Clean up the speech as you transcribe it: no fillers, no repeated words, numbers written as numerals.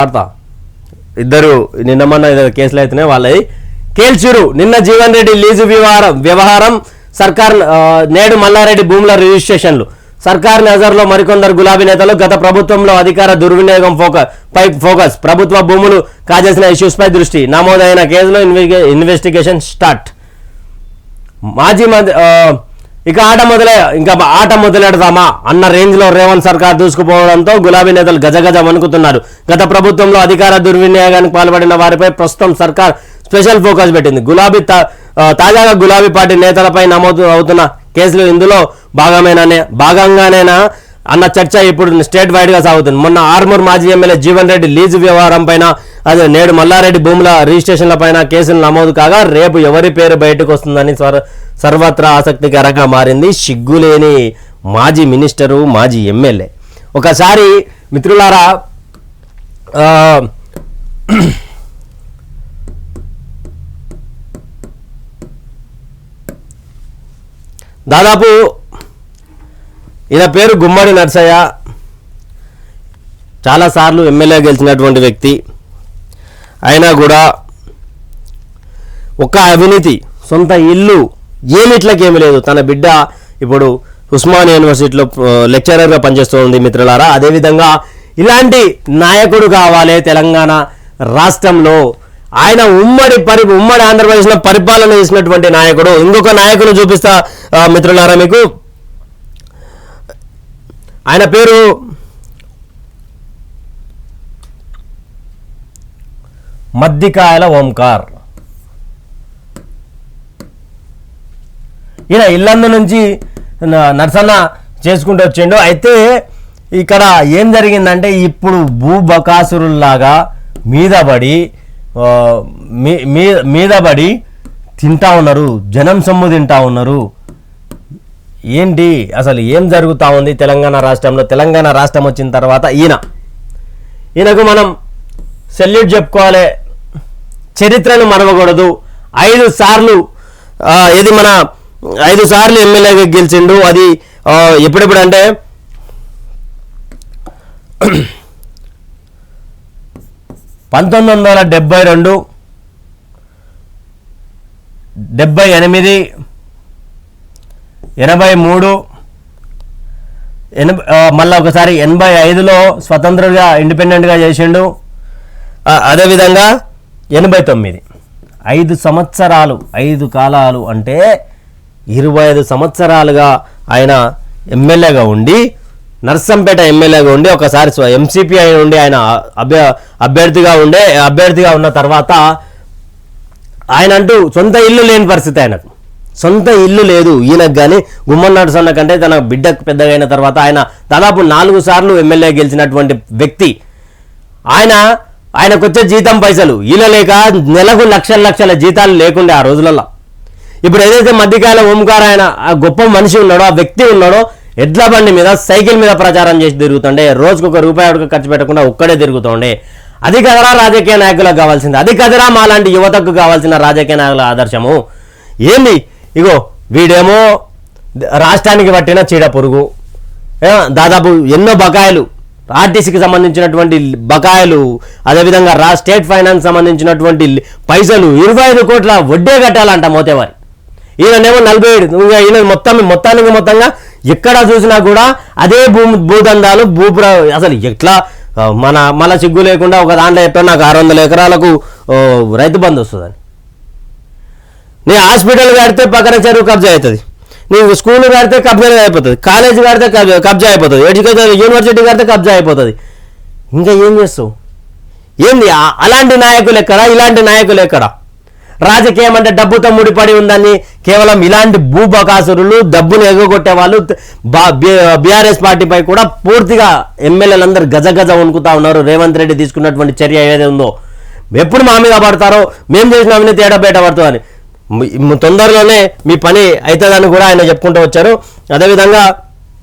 వార్త ఇద్దరు నిన్న మొన్న కేసులు అయితేనే వాళ్ళది కేల్చిరు. నిన్న జీవన్ రెడ్డి లీజు వ్యవహారం సర్కార్ నేడు మల్లారెడ్డి భూముల రిజిస్ట్రేషన్లు సర్కార్ నజర్లో మరికొందరు గులాబీ నేతలు గత ప్రభుత్వంలో అధికార దుర్వినియోగం ఫోకస్ ప్రభుత్వ భూములు కాజేసిన ఇష్యూస్ పై దృష్టి నమోదైన కేసులో ఇన్వెస్టిగేషన్ స్టార్ట్. మాజీ ఇక ఆట మొదలెడదామా అన్న రేంజ్ లో రేవంత్ సర్కార్ దూసుకుపోవడంతో గులాబీ నేతలు గజగజ వణుకుతున్నారు. గత ప్రభుత్వంలో అధికార దుర్వినియోగానికి పాల్పడిన వారిపై ప్రస్తుతం సర్కార్ స్పెషల్ ఫోకస్ పెట్టింది. తాజాగా గులాబీ పార్టీ నేతలపై నమోదు అవుతున్న కేసులు ఇందులో భాగంగానేనా అన్న చర్చ ఇప్పుడు స్టేట్ వైడ్ గా సాగుతుంది. మొన్న ఆర్మూర్ మాజీ ఎమ్మెల్యే జీవన్ రెడ్డి లీజు వ్యవహారం పైన అదే నేడు మల్లారెడ్డి భూముల రిజిస్ట్రేషన్ల పైన కేసులు నమోదు కాగా రేపు ఎవరి పేరు బయటకు వస్తుందని సర్వత్రా ఆసక్తికరంగా మారింది. సిగ్గులేని మాజీ మినిస్టరు, మాజీ ఎమ్మెల్యే. ఒకసారి మిత్రులారా, దాదాపు ఈయన పేరు గుమ్మడి నర్సయ్య, చాలాసార్లు ఎమ్మెల్యే గెలిచినటువంటి వ్యక్తి. అయినా కూడా ఒక అవినీతి, సొంత ఇల్లు ఏమిట్లకేమీ లేదు. తన బిడ్డ ఇప్పుడు ఉస్మానియా యూనివర్సిటీలో లెక్చరర్గా పనిచేస్తూ ఉంది మిత్రులారా. అదేవిధంగా ఇలాంటి నాయకుడు కావాలి తెలంగాణ రాష్ట్రంలో. ఆయన ఉమ్మడి ఆంధ్రప్రదేశ్లో పరిపాలన చేసినటువంటి నాయకుడు. ఇంకొక నాయకుడు చూపిస్తా మిత్రులారా మీకు. ఆయన పేరు మద్దికాయల ఓంకార్. ఈయన ఇల్లందు నుంచి నర్సన్న చేసుకుంటూ వచ్చిండు. అయితే ఇక్కడ ఏం జరిగిందంటే ఇప్పుడు భూబకాసురుల్లాగా మీదబడి తింటా ఉన్నారు, జనం సొమ్ము తింటా ఉన్నారు. ఏంటి అసలు ఏం జరుగుతూ ఉంది తెలంగాణ రాష్ట్రంలో? తెలంగాణ రాష్ట్రం వచ్చిన తర్వాత ఈయనకు మనం సెల్యూట్ చెప్పుకోవాలి. చరిత్రను మరవకూడదు. 5 సార్లు ఎమ్మెల్యేగా గెలిచిండు. అది ఎప్పుడెప్పుడు అంటే 1972, 78, 83, మళ్ళీ ఒకసారి 85లో స్వతంత్రంగా ఇండిపెండెంట్గా చేసిండు. అదేవిధంగా 89, 5 సంవత్సరాలు, 5 కాలాలు అంటే 25 సంవత్సరాలుగా ఆయన ఎమ్మెల్యేగా ఉండి, నర్సంపేట ఎమ్మెల్యేగా ఉండి, ఒకసారి ఎంసీపీ అయి ఉండి ఆయన అభ్యర్థిగా ఉన్న తర్వాత ఆయన అంటూ సొంత ఇల్లు లేని పరిస్థితి. ఆయనకు సొంత ఇల్లు లేదు. ఈయనకు కానీ గుమ్మడి నరసన్న కంటే తన బిడ్డకు పెద్దగా అయిన తర్వాత ఆయన దాదాపు 4 సార్లు ఎమ్మెల్యే గెలిచినటువంటి వ్యక్తి. ఆయనకు వచ్చే జీతం పైసలు ఈయన లేక నెలకు లక్షల జీతాలు లేకుండే ఆ రోజులలో. ఇప్పుడు ఏదైతే మధ్యకాల ఓంకార్ ఆయన గొప్ప మనిషి ఉన్నాడో, ఆ వ్యక్తి ఉన్నాడో, ఎడ్ల బండి మీద సైకిల్ మీద ప్రచారం చేసి తిరుగుతుండే, రోజుకు ₹1 ఖర్చు పెట్టకుండా ఒక్కడే తిరుగుతుండే. అది కదరా రాజకీయ నాయకులకు కావాల్సింది. అది కదరా మాలాంటి యువతకు కావాల్సిన రాజకీయ నాయకుల ఆదర్శము. ఏంది ఇగో వీడేమో రాష్ట్రానికి పట్టిన చీడ పురుగు. దాదాపు ఎన్నో బకాయిలు, ఆర్టీసీకి సంబంధించినటువంటి బకాయిలు, అదేవిధంగా స్టేట్ ఫైనాన్స్ సంబంధించినటువంటి పైసలు 25 కోట్ల వడ్డే కట్టాలంట మోతేవారి. ఈయనేమో 47. ఈయన మొత్తంగా ఎక్కడ చూసినా కూడా అదే భూదందాలు అసలు ఎట్లా మళ్ళా సిగ్గు లేకుండా ఒక దాంట్లో చెప్పాను నాకు 600 ఎకరాలకు రైతు బంధు వస్తుందని. నీ హాస్పిటల్ కడితే పక్కన చెరువు కబ్జా అవుతుంది, నీకు స్కూల్ కడితే కబ్జా అయిపోతుంది, కాలేజీ కడితే కబ్జా అయిపోతుంది, యూనివర్సిటీ కడితే కబ్జా అయిపోతుంది. ఇంకా ఏం చేస్తావు? ఏంది అలాంటి నాయకులు ఎక్కడ? ఇలాంటి నాయకులు ఎక్కడ? రాజకీయం అంటే డబ్బుతో ముడిపడి ఉందని కేవలం ఇలాంటి భూబకాసురులు, డబ్బును ఎగగొట్టే వాళ్ళు బీఆర్ఎస్ పార్టీపై కూడా పూర్తిగా ఎమ్మెల్యేలందరూ గజగజ వణుకుతా ఉన్నారు. రేవంత్ రెడ్డి తీసుకున్నటువంటి చర్య ఏదైతే ఉందో, ఎప్పుడు మా మీద పడతారో, మేము చేసిన అవినీతి బయట పడుతుందని, తొందరలోనే మీ పని అవుతుందని కూడా ఆయన చెప్పుకుంటూ వచ్చారు. అదేవిధంగా